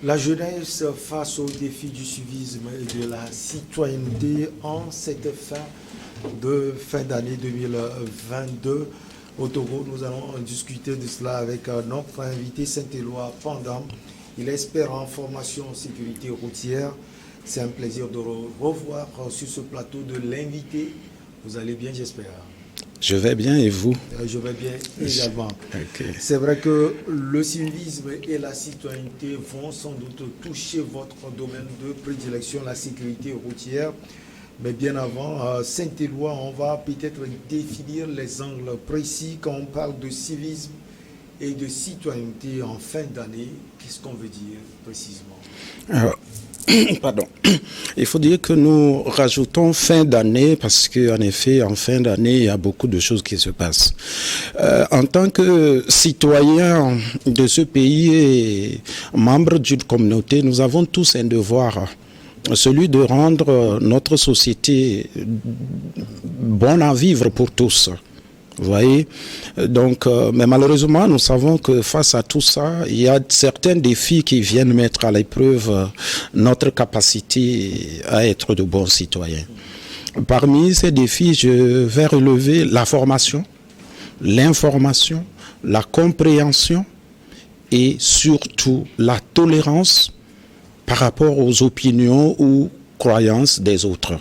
La jeunesse face aux défis du civisme et de la citoyenneté en cette fin d'année 2022. Au Togo, nous allons discuter de cela avec notre invité Saint-Éloi Pandam. Il est expert en formation en sécurité routière. C'est un plaisir de revoir sur ce plateau de l'invité. Vous allez bien, j'espère. Je vais bien et vous? Je vais bien également. Okay. C'est vrai que le civisme et la citoyenneté vont sans doute toucher votre domaine de prédilection, la sécurité routière. Mais bien avant, Saint-Éloi, on va peut-être définir les angles précis quand on parle de civisme et de citoyenneté en fin d'année. Qu'est-ce qu'on veut dire précisément? Pardon. Il faut dire que nous rajoutons fin d'année parce qu'en effet, en fin d'année, il y a beaucoup de choses qui se passent. En tant que citoyen de ce pays et membre d'une communauté, nous avons tous un devoir, celui de rendre notre société bonne à vivre pour tous. Vous voyez, donc, mais malheureusement, nous savons que face à tout ça, il y a certains défis qui viennent mettre à l'épreuve notre capacité à être de bons citoyens. Parmi ces défis, je vais relever la formation, l'information, la compréhension et surtout la tolérance par rapport aux opinions ou croyances des autres.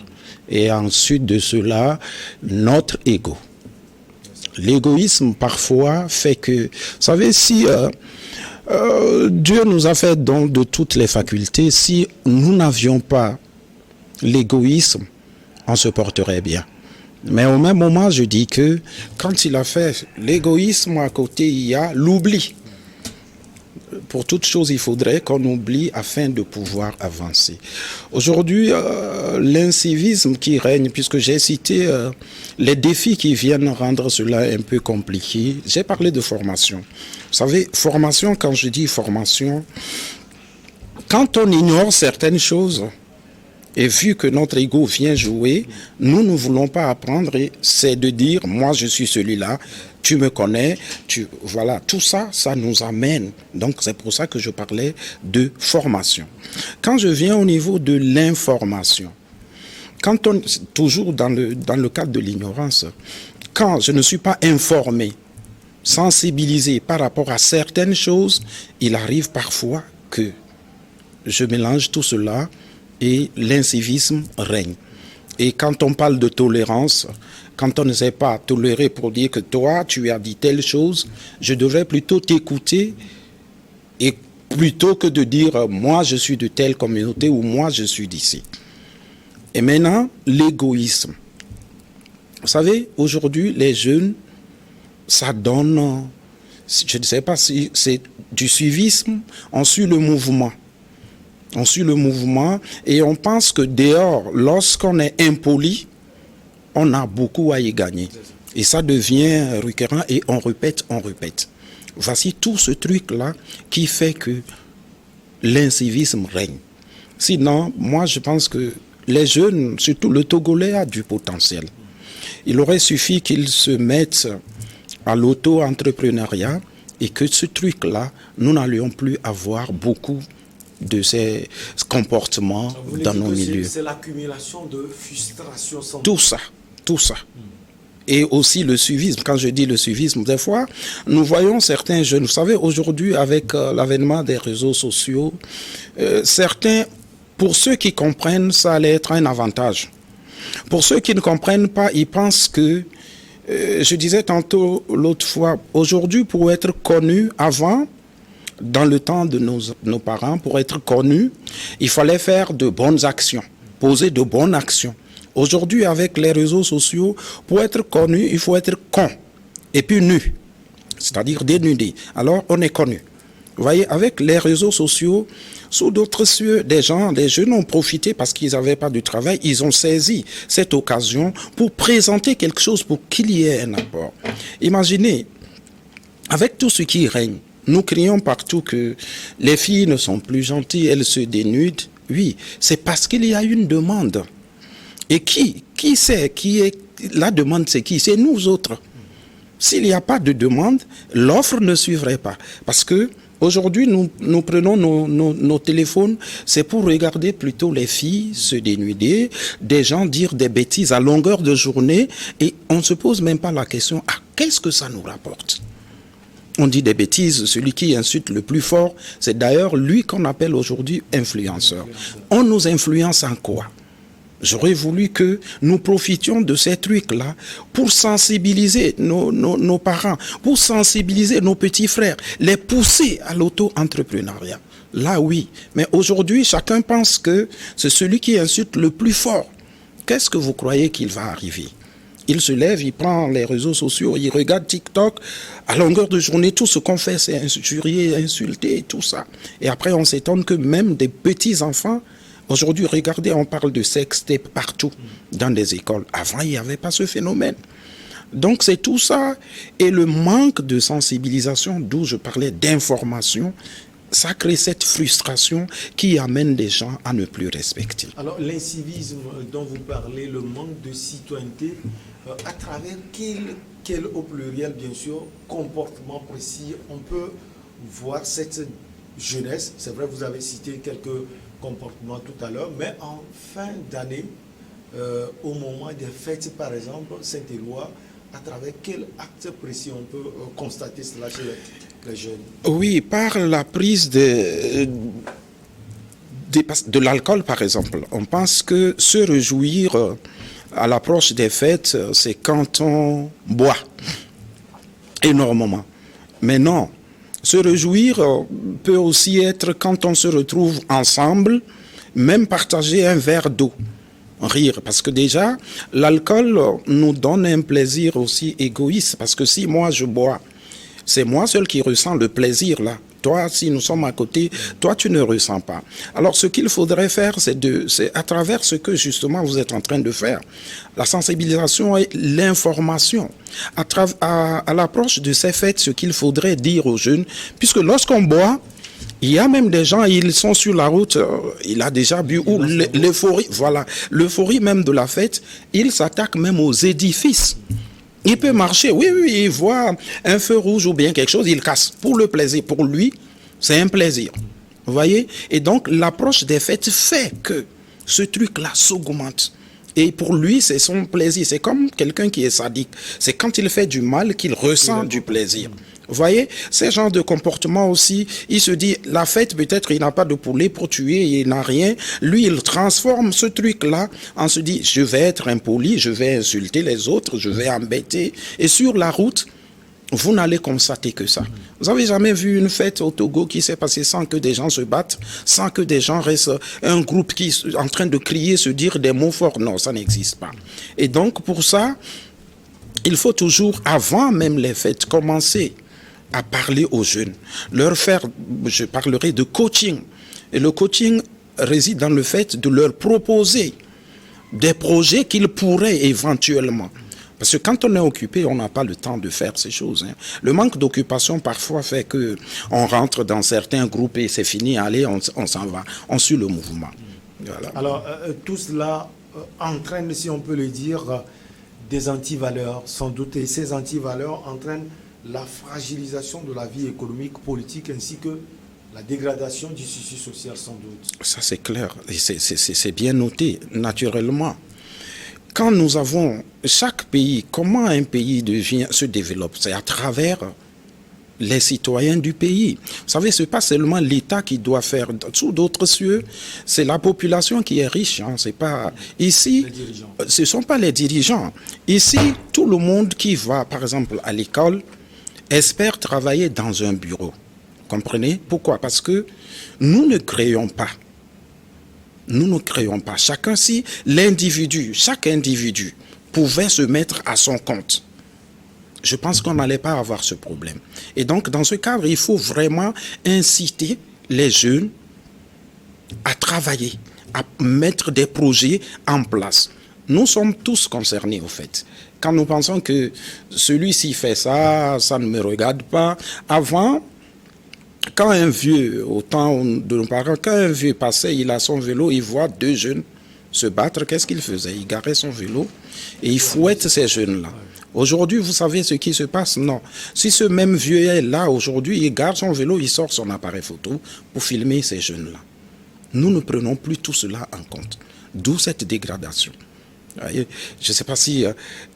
Et ensuite de cela, notre ego. L'égoïsme, parfois, fait que... Vous savez, si Dieu nous a fait don de toutes les facultés, si nous n'avions pas l'égoïsme, on se porterait bien. Mais au même moment, je dis que quand il a fait l'égoïsme, à côté, il y a l'oubli. Pour toute chose, il faudrait qu'on oublie afin de pouvoir avancer. Aujourd'hui, l'incivisme qui règne, puisque j'ai cité les défis qui viennent rendre cela un peu compliqué, j'ai parlé de formation. Vous savez, formation, quand je dis formation, quand on ignore certaines choses, et vu que notre ego vient jouer, nous ne voulons pas apprendre, et c'est de dire, moi je suis celui-là, tu me connais, voilà, tout ça, ça nous amène. Donc c'est pour ça que je parlais de formation. Quand je viens au niveau de l'information, quand on, toujours dans le cadre de l'ignorance, quand je ne suis pas informé, sensibilisé par rapport à certaines choses, il arrive parfois que je mélange tout cela et l'incivisme règne. Et quand on parle de tolérance, quand on ne sait pas tolérer pour dire que toi, tu as dit telle chose, je devrais plutôt t'écouter et plutôt que de dire moi, je suis de telle communauté ou moi, je suis d'ici. Et maintenant, l'égoïsme. Vous savez, aujourd'hui, les jeunes, ça donne, je ne sais pas si c'est du suivisme, on suit le mouvement. On suit le mouvement et on pense que dehors, lorsqu'on est impoli, on a beaucoup à y gagner. Et ça devient récurrent et on répète. Voici tout ce truc-là qui fait que l'incivisme règne. Sinon, moi je pense que les jeunes, surtout le Togolais, a du potentiel. Il aurait suffi qu'ils se mettent à l'auto-entrepreneuriat et que ce truc-là, nous n'allions plus avoir beaucoup de ces comportements dans nos milieux. C'est l'accumulation de frustration. Tout ça. Et aussi le suivisme. Quand je dis le suivisme, des fois, nous voyons certains jeunes. Vous savez, aujourd'hui, avec l'avènement des réseaux sociaux, certains, pour ceux qui comprennent, ça allait être un avantage. Pour ceux qui ne comprennent pas, ils pensent que, je disais tantôt l'autre fois, aujourd'hui, pour être connu avant, dans le temps de nos parents, pour être connus, il fallait faire de bonnes actions, poser de bonnes actions. Aujourd'hui, avec les réseaux sociaux, pour être connu, il faut être con et puis nu, c'est-à-dire dénudé. Alors, on est connu. Vous voyez, avec les réseaux sociaux, sous d'autres cieux, des jeunes ont profité parce qu'ils n'avaient pas de travail, ils ont saisi cette occasion pour présenter quelque chose pour qu'il y ait un apport. Imaginez, avec tout ce qui règne, nous crions partout que les filles ne sont plus gentilles, elles se dénudent. Oui, c'est parce qu'il y a une demande. Et qui c'est qui est la demande, c'est qui? C'est nous autres. S'il n'y a pas de demande, l'offre ne suivrait pas. Parce que Aujourd'hui, nous prenons nos téléphones, c'est pour regarder plutôt les filles se dénuder, des gens dire des bêtises à longueur de journée, et on ne se pose même pas la question, qu'est-ce que ça nous rapporte? On dit des bêtises, celui qui insulte le plus fort, c'est d'ailleurs lui qu'on appelle aujourd'hui influenceur. On nous influence en quoi? J'aurais voulu que nous profitions de ces trucs-là pour sensibiliser nos parents, pour sensibiliser nos petits frères, les pousser à l'auto-entrepreneuriat. Là, oui. Mais aujourd'hui, chacun pense que c'est celui qui insulte le plus fort. Qu'est-ce que vous croyez qu'il va arriver? Il se lève, il prend les réseaux sociaux, il regarde TikTok. À longueur de journée, tout ce qu'on fait, c'est injurier, insulter, tout ça. Et après, on s'étonne que même des petits-enfants. Aujourd'hui, regardez, on parle de sextape partout dans des écoles. Avant, il n'y avait pas ce phénomène. Donc, c'est tout ça. Et le manque de sensibilisation, d'où je parlais d'information, ça crée cette frustration qui amène des gens à ne plus respecter. Alors, l'incivisme dont vous parlez, le manque de citoyenneté, à travers quel au pluriel, bien sûr, comportement précis, on peut voir cette jeunesse. C'est vrai, vous avez cité quelques comportement tout à l'heure, mais en fin d'année, au moment des fêtes, par exemple, Saint-Éloi, à travers quel acte précis on peut constater cela chez les jeunes? Oui, par la prise de l'alcool, par exemple. On pense que se réjouir à l'approche des fêtes, c'est quand on boit énormément. Mais non. Se réjouir peut aussi être quand on se retrouve ensemble, même partager un verre d'eau, rire. Parce que déjà, l'alcool nous donne un plaisir aussi égoïste. Parce que si moi je bois, c'est moi seul qui ressens le plaisir là. Toi, si nous sommes à côté, toi, tu ne ressens pas. Alors, ce qu'il faudrait faire, c'est à travers ce que, justement, vous êtes en train de faire, la sensibilisation et l'information. À l'approche de ces fêtes, ce qu'il faudrait dire aux jeunes, puisque lorsqu'on boit, il y a même des gens, ils sont sur la route, il a déjà bu, ou l'euphorie, voilà, l'euphorie même de la fête, ils s'attaquent même aux édifices. Il peut marcher, oui, il voit un feu rouge ou bien quelque chose, il casse pour le plaisir. Pour lui, c'est un plaisir. Vous voyez? Et donc, l'approche des fêtes fait que ce truc-là s'augmente. Et pour lui, c'est son plaisir. C'est comme quelqu'un qui est sadique. C'est quand il fait du mal qu'il ressent du plaisir. Vous voyez, ces genres de comportement aussi, il se dit, la fête, peut-être, il n'a pas de poulet pour tuer, il n'a rien. Lui, il transforme ce truc-là en se dit, je vais être impoli, je vais insulter les autres, je vais embêter. Et sur la route, vous n'allez constater que ça. Vous avez jamais vu une fête au Togo qui s'est passée sans que des gens se battent, sans que des gens restent un groupe qui est en train de crier, se dire des mots forts? Non, ça n'existe pas. Et donc, pour ça, il faut toujours, avant même les fêtes, commencer à parler aux jeunes, leur faire, je parlerai de coaching. Et le coaching réside dans le fait de leur proposer des projets qu'ils pourraient éventuellement. Parce que quand on est occupé, on n'a pas le temps de faire ces choses. Le manque d'occupation parfois fait qu'on rentre dans certains groupes et c'est fini, allez, on s'en va, on suit le mouvement. Voilà. Alors, tout cela entraîne, si on peut le dire, des antivaleurs, sans doute, et ces antivaleurs entraînent la fragilisation de la vie économique, politique, ainsi que la dégradation du tissu social, sans doute. Ça, c'est clair. Et c'est bien noté, naturellement. Quand nous avons chaque pays, comment un pays se développe? C'est à travers les citoyens du pays. Vous savez, ce n'est pas seulement l'État qui doit faire. Sous d'autres cieux, c'est la population qui est riche. C'est pas ici. Ce ne sont pas les dirigeants. Ici, tout le monde qui va, par exemple, à l'école, espère travailler dans un bureau. Comprenez? Pourquoi? Parce que nous ne créons pas. Nous ne créons pas. Chaque individu pouvait se mettre à son compte. Je pense qu'on n'allait pas avoir ce problème. Et donc, dans ce cadre, il faut vraiment inciter les jeunes à travailler, à mettre des projets en place. Nous sommes tous concernés, au fait. Quand nous pensons que celui-ci fait ça, ça ne me regarde pas. Avant, quand un vieux, au temps de nos parents, quand un vieux passait, il a son vélo, il voit deux jeunes se battre, qu'est-ce qu'il faisait? Il garait son vélo et il fouette ces jeunes-là. Aujourd'hui, vous savez ce qui se passe? Non. Si ce même vieux est là aujourd'hui, il gare son vélo, il sort son appareil photo pour filmer ces jeunes-là. Nous ne prenons plus tout cela en compte. D'où cette dégradation. Je ne sais pas si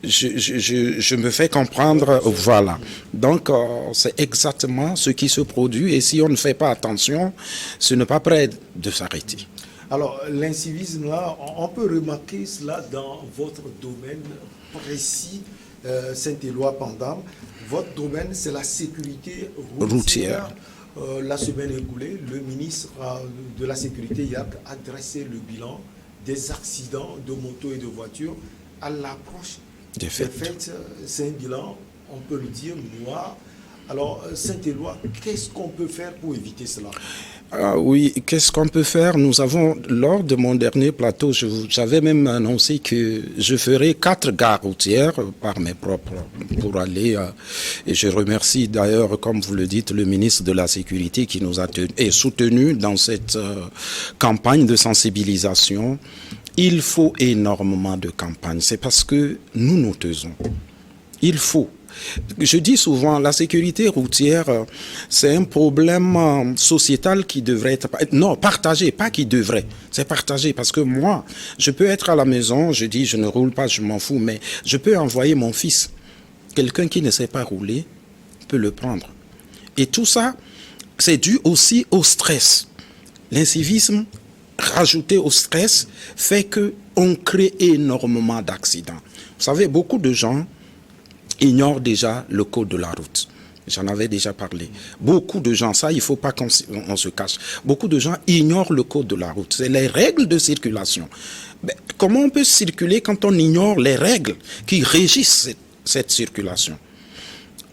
je me fais comprendre. Voilà. Donc, c'est exactement ce qui se produit. Et si on ne fait pas attention, ce n'est pas prêt de s'arrêter. Alors, l'incivisme, là, on peut remarquer cela dans votre domaine précis, Saint-Éloi-Pendam. Votre domaine, c'est la sécurité routière. La semaine écoulée, le ministre de la Sécurité a dressé le bilan des accidents de moto et de voiture à l'approche des fêtes. C'est un bilan, on peut le dire, noir. Alors, Saint-Éloi, qu'est-ce qu'on peut faire pour éviter cela? Oui, qu'est-ce qu'on peut faire? Nous avons, lors de mon dernier plateau, j'avais même annoncé que je ferai 4 gares routières par mes propres pour aller. Et je remercie d'ailleurs, comme vous le dites, le ministre de la Sécurité qui nous a soutenu dans cette campagne de sensibilisation. Il faut énormément de campagnes. C'est parce que nous nous taisons. Il faut. Je dis souvent, la sécurité routière, c'est un problème sociétal qui devrait être... Non, partagé, pas qui devrait. C'est partagé parce que moi, je peux être à la maison, je dis, je ne roule pas, je m'en fous, mais je peux envoyer mon fils. Quelqu'un qui ne sait pas rouler peut le prendre. Et tout ça, c'est dû aussi au stress. L'incivisme, rajouté au stress, fait qu'on crée énormément d'accidents. Vous savez, beaucoup de gens ignorent déjà le code de la route. J'en avais déjà parlé. Beaucoup de gens, ça, il ne faut pas qu'on se cache. Beaucoup de gens ignorent le code de la route. C'est les règles de circulation. Mais comment on peut circuler quand on ignore les règles qui régissent cette circulation?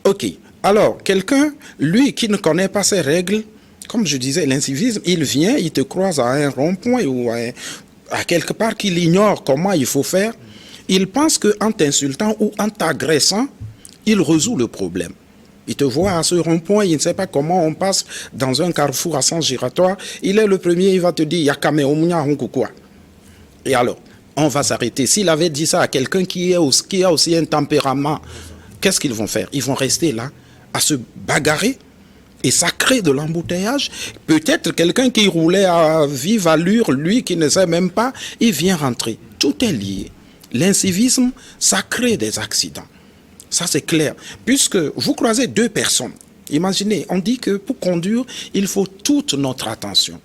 Ok. Alors, quelqu'un, lui, qui ne connaît pas ces règles, comme je disais, l'incivisme, il vient, il te croise à un rond-point ou à quelque part qu'il ignore comment il faut faire. Il pense qu'en t'insultant ou en t'agressant, il résout le problème. Il te voit à ce rond-point, il ne sait pas comment on passe dans un carrefour à sens giratoire. Il est le premier, il va te dire « Yakame omunya honkukwa ». Et alors, on va s'arrêter. S'il avait dit ça à quelqu'un qui a aussi un tempérament, qu'est-ce qu'ils vont faire? Ils vont rester là, à se bagarrer. Et ça crée de l'embouteillage. Peut-être quelqu'un qui roulait à vive allure, lui qui ne sait même pas, il vient rentrer. Tout est lié. L'incivisme, ça crée des accidents. Ça, c'est clair. Puisque vous croisez 2 personnes. Imaginez, on dit que pour conduire, il faut toute notre attention.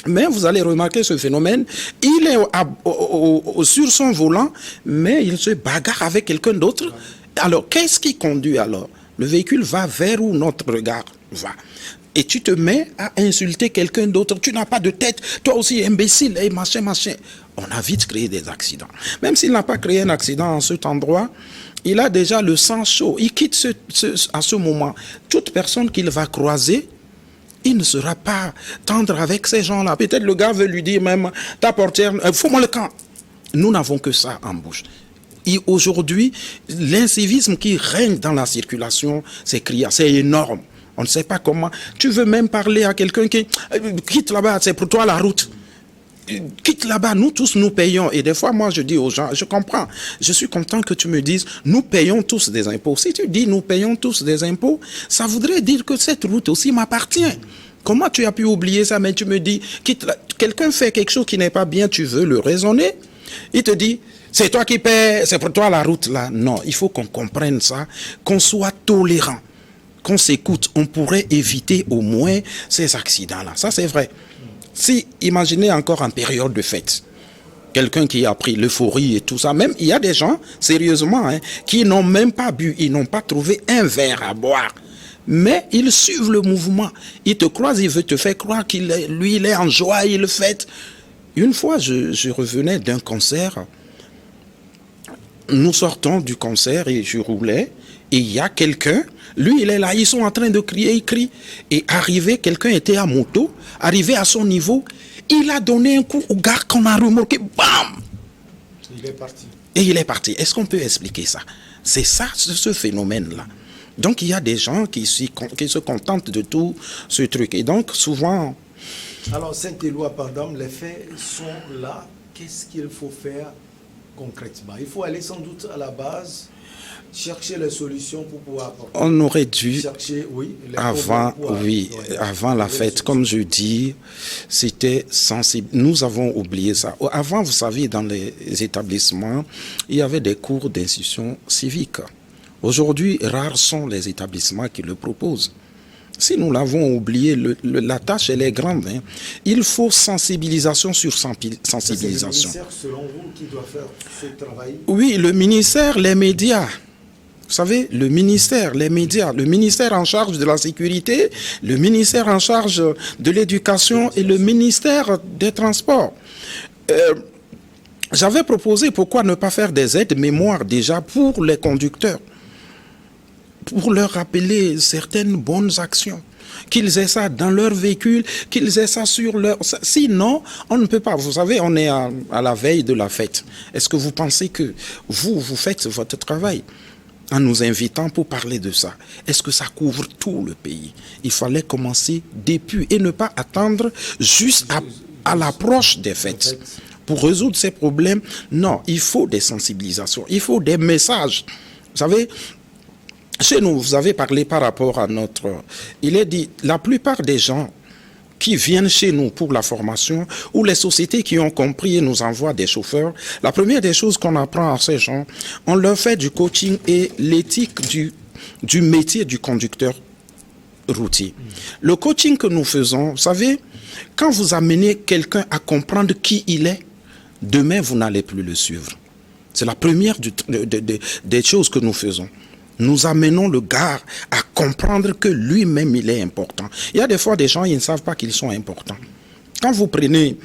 Mais vous allez remarquer ce phénomène. Il est sur son volant, mais il se bagarre avec quelqu'un d'autre. Alors, qu'est-ce qui conduit alors? Le véhicule va vers où notre regard va. Et tu te mets à insulter quelqu'un d'autre. Tu n'as pas de tête. Toi aussi, imbécile, et machin, machin. On a vite créé des accidents. Même s'il n'a pas créé un accident en cet endroit, il a déjà le sang chaud. Il quitte à ce moment. Toute personne qu'il va croiser, il ne sera pas tendre avec ces gens-là. Peut-être le gars veut lui dire même, ta portière, fous-moi le camp. Nous n'avons que ça en bouche. Et aujourd'hui, l'incivisme qui règne dans la circulation, c'est criant, c'est énorme. On ne sait pas comment. Tu veux même parler à quelqu'un qui quitte là-bas, c'est pour toi la route. Quitte là-bas, nous tous nous payons. Et des fois, moi, je dis aux gens, je comprends, je suis content que tu me dises, nous payons tous des impôts. Si tu dis nous payons tous des impôts, ça voudrait dire que cette route aussi m'appartient. Comment tu as pu oublier ça? Mais tu me dis, quelqu'un fait quelque chose qui n'est pas bien, tu veux le raisonner. Il te dit, c'est toi qui paies, c'est pour toi la route là. Non, il faut qu'on comprenne ça, qu'on soit tolérant, qu'on s'écoute. On pourrait éviter au moins ces accidents-là. Ça, c'est vrai. Si, imaginez encore en période de fête, quelqu'un qui a pris l'euphorie et tout ça, même il y a des gens, sérieusement, qui n'ont même pas bu, ils n'ont pas trouvé un verre à boire. Mais ils suivent le mouvement. Ils te croisent, ils veulent te faire croire qu'il est en joie, il fête. Une fois, je revenais d'un concert. Nous sortons du concert et je roulais. Et il y a quelqu'un, lui il est là, ils sont en train de crier, il crie. Et arrivé, quelqu'un était à moto, arrivé à son niveau, il a donné un coup au gars qu'on a remorqué, bam! Il est parti. Et il est parti. Est-ce qu'on peut expliquer ça? C'est ça, ce phénomène-là. Donc il y a des gens qui se contentent de tout ce truc. Et donc souvent... Alors Saint-Éloi-Pendam, les faits sont là. qu'est-ce qu'il faut faire concrètement? Il faut aller sans doute à la base, chercher les solutions pour pouvoir... On aurait dû, chercher, oui, avant la fête, comme je dis, c'était sensible. Nous avons oublié ça. Avant, vous savez, dans les établissements, il y avait des cours d'instruction civique. Aujourd'hui, rares sont les établissements qui le proposent. Si nous l'avons oublié, la tâche, elle est grande. Hein. Il faut sensibilisation sur sensibilisation. C'est le ministère, selon vous, qui doit faire ce travail? Oui, le ministère, les médias. Vous savez, le ministère, les médias, le ministère en charge de la sécurité, le ministère en charge de l'éducation et le ministère des transports. J'avais proposé pourquoi ne pas faire des aides mémoire déjà pour les conducteurs, pour leur rappeler certaines bonnes actions, qu'ils aient ça dans leur véhicule, qu'ils aient ça sur leur... Sinon, on ne peut pas. Vous savez, on est à la veille de la fête. Est-ce que vous pensez que vous faites votre travail en nous invitant pour parler de ça? Est-ce que ça couvre tout le pays? Il fallait commencer depuis et ne pas attendre juste à l'approche des fêtes. Pour résoudre ces problèmes, non, il faut des sensibilisations, il faut des messages. Vous savez, chez nous, vous avez parlé par rapport à notre... Il est dit, la plupart des gens qui viennent chez nous pour la formation, ou les sociétés qui ont compris et nous envoient des chauffeurs, la première des choses qu'on apprend à ces gens, on leur fait du coaching et l'éthique du métier du conducteur routier. Le coaching que nous faisons, vous savez, quand vous amenez quelqu'un à comprendre qui il est, demain, vous n'allez plus le suivre. C'est la première des choses que nous faisons. Nous amenons le gars à comprendre que lui-même, il est important. Il y a des fois des gens, ils ne savent pas qu'ils sont importants. Quand vous prenez...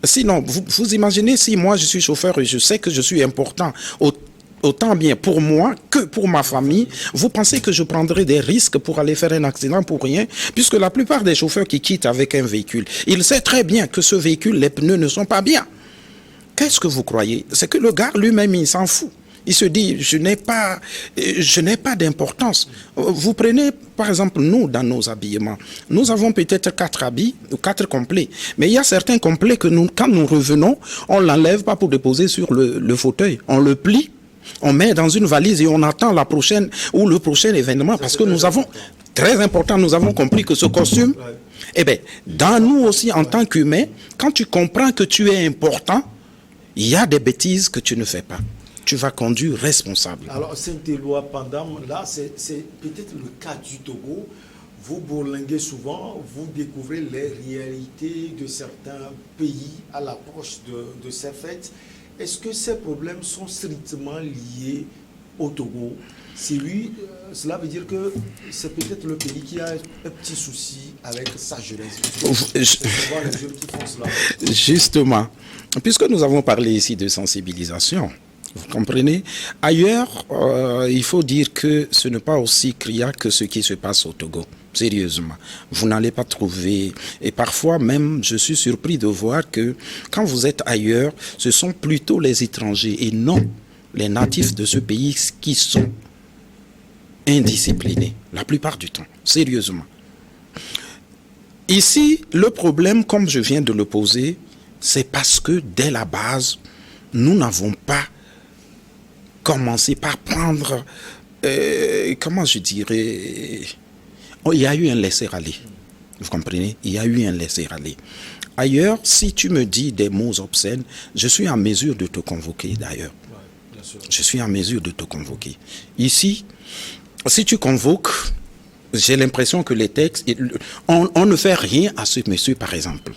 Sinon, vous imaginez si moi, je suis chauffeur et je sais que je suis important, autant bien pour moi que pour ma famille, vous pensez que je prendrai des risques pour aller faire un accident pour rien? Puisque la plupart des chauffeurs qui quittent avec un véhicule, ils savent très bien que ce véhicule, les pneus ne sont pas bien. Qu'est-ce que vous croyez? C'est que le gars lui-même, il s'en fout. Il se dit, je n'ai pas d'importance. Vous prenez, par exemple, nous, dans nos habillements, nous avons peut-être 4 habits, ou 4 complets. Mais il y a certains complets que quand nous revenons, on ne l'enlève pas pour déposer sur le fauteuil. On le plie, on met dans une valise et on attend la prochaine ou le prochain événement. Parce que nous avons, très important, nous avons compris que ce costume, eh bien, dans nous aussi, en tant qu'humains, quand tu comprends que tu es important, il y a des bêtises que tu ne fais pas. Tu vas conduire responsable. Alors, Saint-Éloi Pandam, là, c'est peut-être le cas du Togo. Vous bourlinguez souvent, vous découvrez les réalités de certains pays à l'approche de ces fêtes. Est-ce que ces problèmes sont strictement liés au Togo? Si oui, cela veut dire que c'est peut-être le pays qui a un petit souci avec sa jeunesse. Les jeunes qui font cela. Justement, puisque nous avons parlé ici de sensibilisation, vous comprenez? Ailleurs, il faut dire que ce n'est pas aussi criard que ce qui se passe au Togo. Sérieusement. Vous n'allez pas trouver... Et parfois même, je suis surpris de voir que quand vous êtes ailleurs, ce sont plutôt les étrangers et non les natifs de ce pays qui sont indisciplinés. La plupart du temps. Sérieusement. Ici, le problème, comme je viens de le poser, c'est parce que dès la base, nous n'avons pas commencer par prendre, comment je dirais, il y a eu un laisser-aller, vous comprenez? Il y a eu un laisser-aller. Ailleurs, si tu me dis des mots obscènes, je suis en mesure de te convoquer d'ailleurs. Ouais, je suis en mesure de te convoquer. Ici, si tu convoques, j'ai l'impression que les textes, on ne fait rien à ce monsieur par exemple.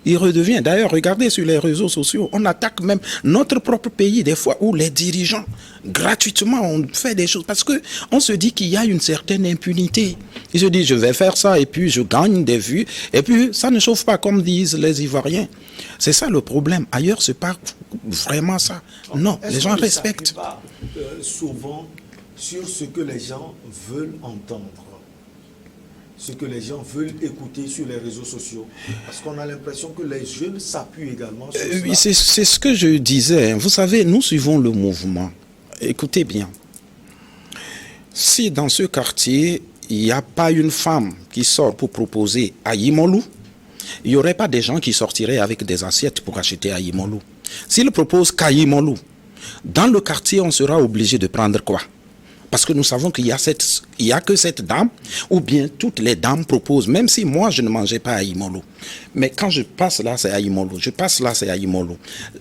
Il redevient. D'ailleurs, regardez sur les réseaux sociaux, on attaque même notre propre pays des fois où les dirigeants, gratuitement, on fait des choses parce que on se dit qu'il y a une certaine impunité. Ils se disent, je vais faire ça et puis je gagne des vues et puis ça ne chauffe pas comme disent les Ivoiriens. C'est ça le problème. Ailleurs, c'est pas vraiment ça. Non, les gens respectent. Pas, souvent sur ce que les gens veulent entendre. Ce que les gens veulent écouter sur les réseaux sociaux. Parce qu'on a l'impression que les jeunes s'appuient également sur cela. Oui, c'est ce que je disais. Vous savez, nous suivons le mouvement. Écoutez bien. Si dans ce quartier, il n'y a pas une femme qui sort pour proposer à Yimolou, il n'y aurait pas des gens qui sortiraient avec des assiettes pour acheter à Imolu. S'il propose qu'à Imolu, dans le quartier, on sera obligé de prendre quoi? Parce que nous savons qu'il y a que cette dame, ou bien toutes les dames proposent, même si moi je ne mangeais pas à Imolu. Mais quand je passe là, c'est à Imolu. Je passe là, c'est à Imolu.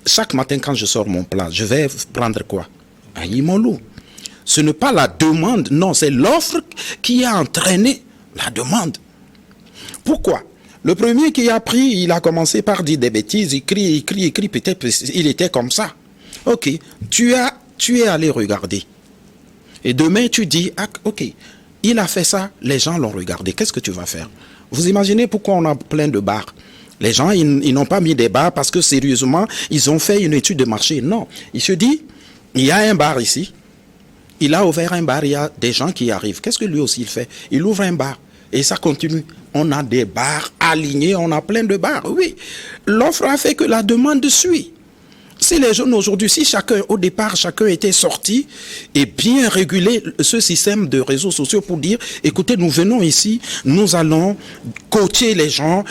Chaque matin, quand je sors mon plat, je vais prendre quoi? À Imolu. Ce n'est pas la demande, non, c'est l'offre qui a entraîné la demande. Pourquoi? Le premier qui a pris, il a commencé par dire des bêtises, il crie, peut-être il était comme ça. Ok, tu es allé regarder. Et demain, tu dis, ah, ok, il a fait ça, les gens l'ont regardé. Qu'est-ce que tu vas faire? Vous imaginez pourquoi on a plein de bars? Les gens, ils n'ont pas mis des bars parce que sérieusement, ils ont fait une étude de marché. Non, il se dit, il y a un bar ici. Il a ouvert un bar, il y a des gens qui arrivent. Qu'est-ce que lui aussi il fait? Il ouvre un bar et ça continue. On a des bars alignés, on a plein de bars. Oui, l'offre a fait que la demande suit. Si les jeunes aujourd'hui, si au départ, chacun était sorti et bien régulé ce système de réseaux sociaux pour dire, écoutez, nous venons ici, nous allons coacher les gens,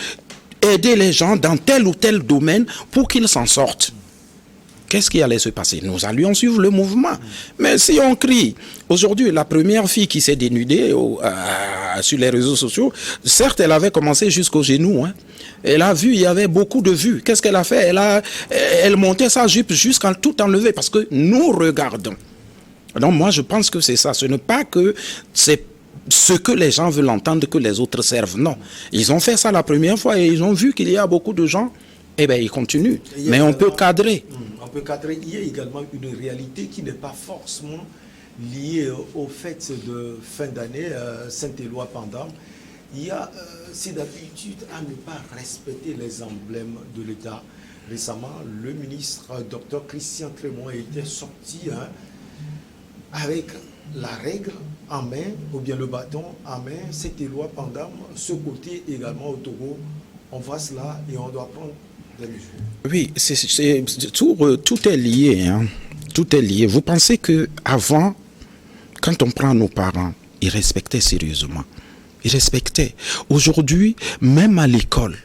aider les gens dans tel ou tel domaine pour qu'ils s'en sortent. Qu'est-ce qui allait se passer? Nous allions suivre le mouvement. Mais si on crie, aujourd'hui, la première fille qui s'est dénudée sur les réseaux sociaux, certes, elle avait commencé jusqu'aux genoux. Hein. Elle a vu, il y avait beaucoup de vues. Qu'est-ce qu'elle a fait? Elle montait sa jupe jusqu'à tout enlever parce que nous regardons. Donc moi, je pense que c'est ça. Ce n'est pas que c'est ce que les gens veulent entendre que les autres servent. Non. Ils ont fait ça la première fois et ils ont vu qu'il y a beaucoup de gens. Eh bien, ils continuent. Mais on peut cadrer. On peut cadrer. Il y a également une réalité qui n'est pas forcément liée au fait de fin d'année, Saint-Éloi-Pendant. Il y a cette habitude à ne pas respecter les emblèmes de l'État. Récemment, le ministre Dr Christian Trémont était sorti avec la règle en main, ou bien le bâton en main, Saint-Éloi-Pendant, ce côté également au Togo. On voit cela et on doit prendre des mesures. Oui, tout est lié. Hein. Tout est lié. Vous pensez qu'avant, quand on prend nos parents, ils respectaient sérieusement. Ils respectaient. Aujourd'hui, même à l'école,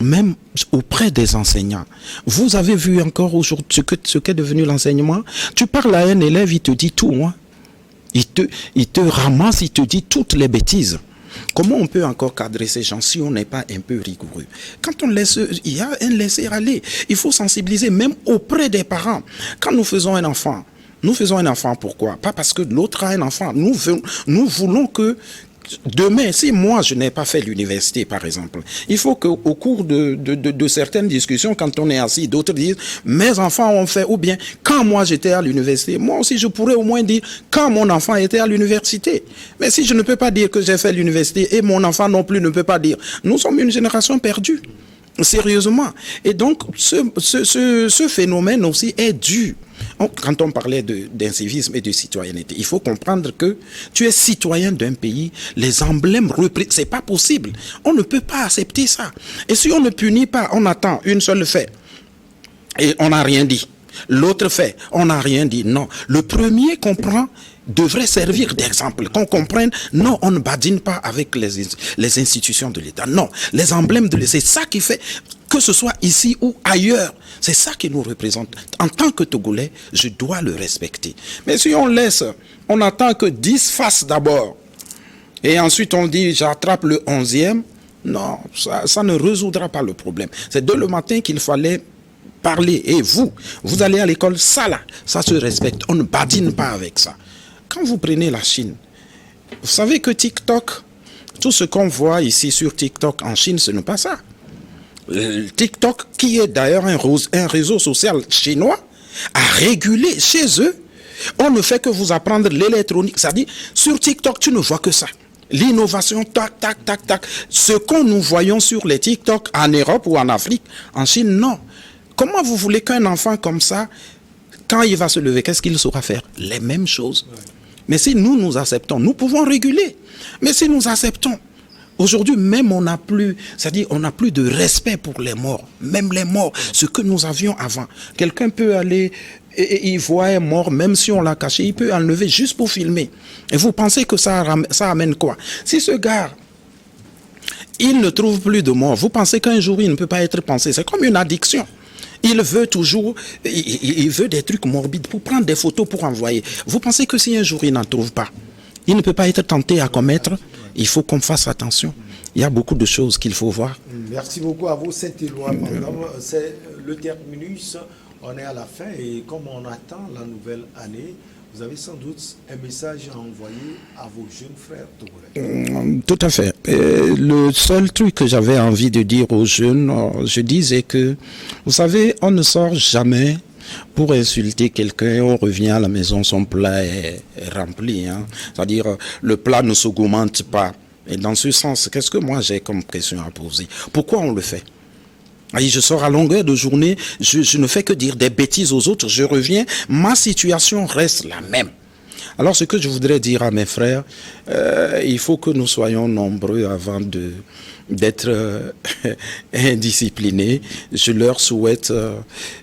même auprès des enseignants, vous avez vu encore aujourd'hui ce qu'est devenu l'enseignement. Tu parles à un élève, il te dit tout. Hein. Il te ramasse, il te dit toutes les bêtises. Comment on peut encore cadrer ces gens si on n'est pas un peu rigoureux? Quand on laisse, il y a un laisser-aller. Il faut sensibiliser même auprès des parents. Quand nous faisons un enfant pourquoi? Pas parce que l'autre a un enfant. Nous voulons que demain, si moi je n'ai pas fait l'université par exemple, il faut qu'au cours de certaines discussions, quand on est assis, d'autres disent mes enfants ont fait, ou bien quand moi j'étais à l'université, moi aussi je pourrais au moins dire quand mon enfant était à l'université. Mais si je ne peux pas dire que j'ai fait l'université et mon enfant non plus ne peut pas dire, nous sommes une génération perdue, sérieusement. Et donc ce phénomène aussi est dû. Quand on parlait d'incivisme et de citoyenneté, il faut comprendre que tu es citoyen d'un pays, les emblèmes c'est pas possible. On ne peut pas accepter ça. Et si on ne punit pas, on attend une seule fait et on n'a rien dit. L'autre fait, on n'a rien dit. Non. Le premier qu'on prend devrait servir d'exemple, qu'on comprenne, non, on ne badine pas avec les institutions de l'État. Non, les emblèmes de l'État, c'est ça qui fait, que ce soit ici ou ailleurs, c'est ça qui nous représente. En tant que Togolais, je dois le respecter. Mais si on laisse, on attend que 10 fassent d'abord, et ensuite on dit, j'attrape le 11e, non, ça ne résoudra pas le problème. C'est dès le matin qu'il fallait parler. Et vous allez à l'école, ça là, ça se respecte. On ne badine pas avec ça. Quand vous prenez la Chine, vous savez que TikTok, tout ce qu'on voit ici sur TikTok en Chine, ce n'est pas ça. TikTok, qui est d'ailleurs un réseau social chinois, a régulé chez eux. On ne fait que vous apprendre l'électronique. C'est-à-dire, sur TikTok, tu ne vois que ça. L'innovation, tac, tac, tac, tac. Ce que nous voyons sur les TikTok en Europe ou en Afrique, en Chine, non. Comment vous voulez qu'un enfant comme ça, quand il va se lever, qu'est-ce qu'il saura faire? Les mêmes choses. Ouais. Mais si nous acceptons, nous pouvons réguler. Mais si nous acceptons, aujourd'hui même on n'a plus, c'est-à-dire on n'a plus de respect pour les morts. Même les morts, ce que nous avions avant. Quelqu'un peut aller, et il voit un mort, même si on l'a caché, il peut enlever juste pour filmer. Et vous pensez que ça amène quoi? Si ce gars, Il ne trouve plus de mort. Vous pensez qu'un jour, il ne peut pas être pensé. C'est comme une addiction. Il veut toujours, il veut des trucs morbides pour prendre des photos pour envoyer. Vous pensez que si un jour il n'en trouve pas, il ne peut pas être tenté à commettre? Il faut qu'on fasse attention. Il y a beaucoup de choses qu'il faut voir. Merci beaucoup à vous, Saint-Éloi. C'est le terminus. On est à la fin et comme on attend la nouvelle année, vous avez sans doute un message à envoyer à vos jeunes frères togolais. Tout à fait. Le seul truc que j'avais envie de dire aux jeunes, je disais que, vous savez, on ne sort jamais pour insulter quelqu'un et on revient à la maison, son plat est rempli. Hein. C'est-à-dire, le plat ne s'augmente pas. Et dans ce sens, qu'est-ce que moi j'ai comme question à poser? Pourquoi on le fait? Et je sors à longueur de journée, je ne fais que dire des bêtises aux autres, je reviens, ma situation reste la même. Alors ce que je voudrais dire à mes frères, il faut que nous soyons nombreux avant d'être indisciplinés. Je leur souhaite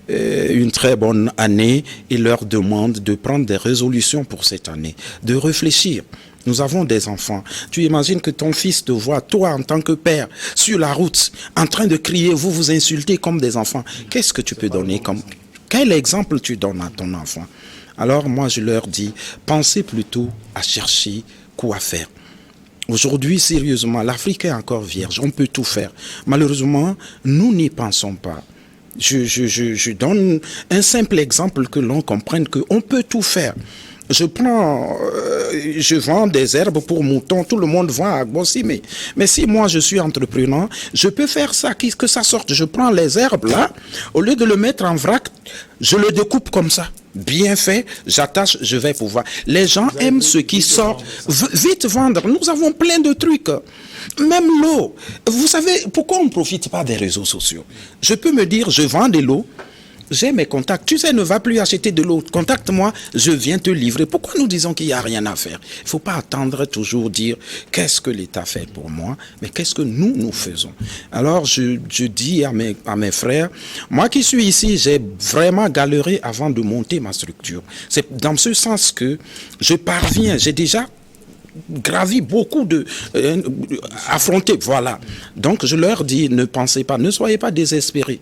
une très bonne année et leur demande de prendre des résolutions pour cette année, de réfléchir. Nous avons des enfants. Tu imagines que ton fils te voit, toi en tant que père, sur la route, en train de crier, vous vous insultez comme des enfants. Qu'est-ce que tu peux donner comme... Quel exemple tu donnes à ton enfant? Alors moi je leur dis, pensez plutôt à chercher quoi faire. Aujourd'hui, sérieusement, l'Afrique est encore vierge, on peut tout faire. Malheureusement, nous n'y pensons pas. Je donne un simple exemple que l'on comprenne qu'on peut tout faire. Je vends des herbes pour moutons, tout le monde vend à Gbossi, mais si moi je suis entrepreneur, je peux faire ça, que ça sorte. Je prends les herbes là, au lieu de le mettre en vrac, je le découpe comme ça. Bien fait, j'attache, je vais pouvoir. Les gens aiment ce qui sort. Vite vendre, nous avons plein de trucs. Même l'eau. Vous savez, pourquoi on ne profite pas des réseaux sociaux? Je peux me dire, je vends de l'eau. J'ai mes contacts. Tu sais, ne va plus acheter de l'eau. Contacte-moi, je viens te livrer. Pourquoi nous disons qu'il n'y a rien à faire? Il ne faut pas attendre toujours dire qu'est-ce que l'État fait pour moi, mais qu'est-ce que nous faisons. Alors, je dis à mes frères, moi qui suis ici, j'ai vraiment galéré avant de monter ma structure. C'est dans ce sens que je parviens, j'ai déjà gravi beaucoup affronté, voilà. Donc, je leur dis, ne pensez pas, ne soyez pas désespérés.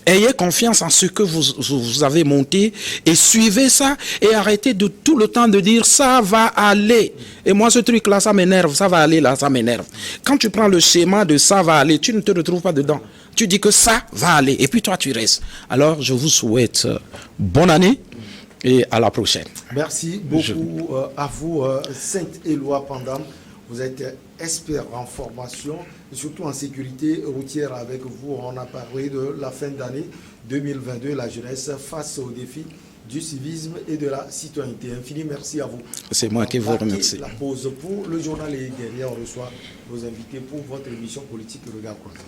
Ayez confiance en ce que vous avez monté et suivez ça et arrêtez de tout le temps de dire ça va aller. Et moi ce truc là ça m'énerve, ça va aller là, ça m'énerve. Quand tu prends le schéma de ça va aller, tu ne te retrouves pas dedans. Tu dis que ça va aller et puis toi tu restes. Alors je vous souhaite bonne année et à la prochaine. Merci beaucoup à vous Saint-Éloi Pandam. Vous êtes expert en formation, et surtout en sécurité routière avec vous. On a parlé de la fin d'année 2022, la jeunesse face aux défis du civisme et de la citoyenneté. Infini merci à vous. C'est moi qui vous remercie. La pause pour le journal et derrière on reçoit nos invités pour votre émission politique Regard Croisé.